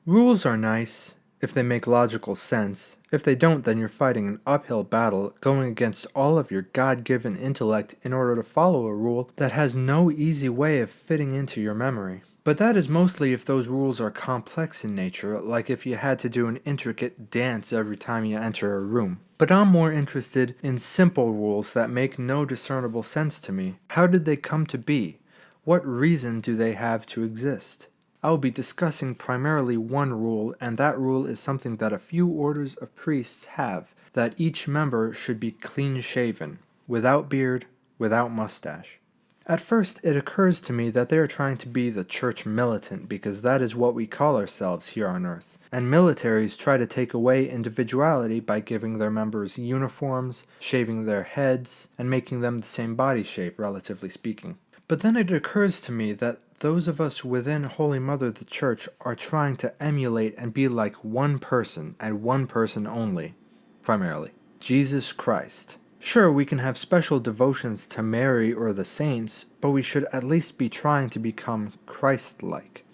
Rules are nice if they make logical sense. If they don't, then you're fighting an uphill battle, going against all of your God-given intellect in order to follow a rule that has no easy way of fitting into your memory. But that is mostly if those rules are complex in nature, like if you had to do an intricate dance every time you enter a room. But I'm more interested in simple rules that make no discernible sense to me. How did they come to be? What reason do they have to exist? I will be discussing primarily one rule, and that rule is something that a few orders of priests have, that each member should be clean-shaven, without beard, without mustache. At first, it occurs to me that they are trying to be the church militant because that is what we call ourselves here on earth, and militaries try to take away individuality by giving their members uniforms, shaving their heads, and making them the same body shape, relatively speaking. But then it occurs to me that those of us within Holy Mother the Church are trying to emulate and be like one person, and one person only, primarily, Jesus Christ. Sure, we can have special devotions to Mary or the saints, but we should at least be trying to become Christ-like.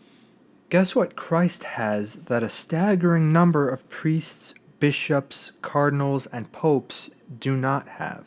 Guess what Christ has that a staggering number of priests, bishops, cardinals, and popes do not have?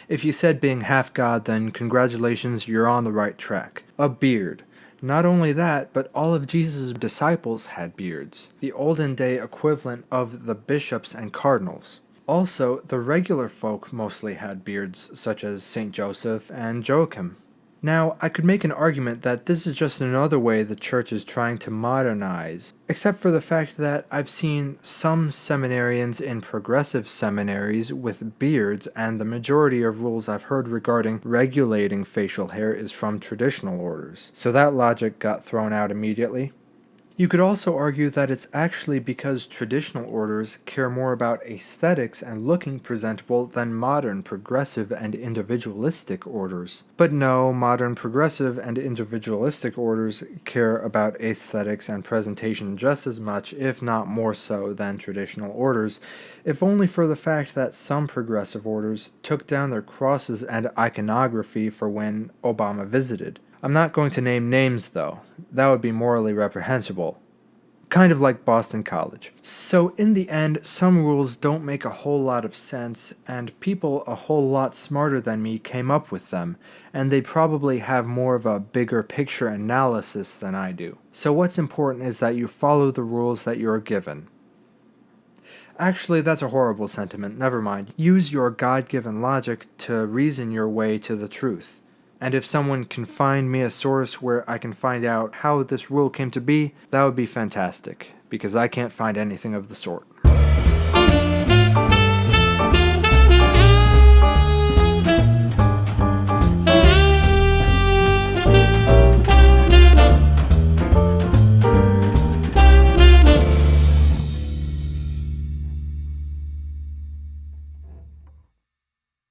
If you said being half God, then congratulations, you're on the right track. A beard. Not only that, but all of Jesus' disciples had beards, the olden day equivalent of the bishops and cardinals. Also, the regular folk mostly had beards, such as Saint Joseph and Joachim. Now, I could make an argument that this is just another way the church is trying to modernize, except for the fact that I've seen some seminarians in progressive seminaries with beards, and the majority of rules I've heard regarding regulating facial hair is from traditional orders, so that logic got thrown out immediately. You could also argue that it's actually because traditional orders care more about aesthetics and looking presentable than modern progressive and individualistic orders. But no, modern progressive and individualistic orders care about aesthetics and presentation just as much, if not more so, than traditional orders, if only for the fact that some progressive orders took down their crosses and iconography for when Obama visited. I'm not going to name names, though. That would be morally reprehensible. Kind of like Boston College. So in the end, some rules don't make a whole lot of sense, and people a whole lot smarter than me came up with them, and they probably have more of a bigger picture analysis than I do. So what's important is that you follow the rules that you're given. Actually, that's a horrible sentiment, never mind. Use your God-given logic to reason your way to the truth. And if someone can find me a source where I can find out how this rule came to be, that would be fantastic, because I can't find anything of the sort.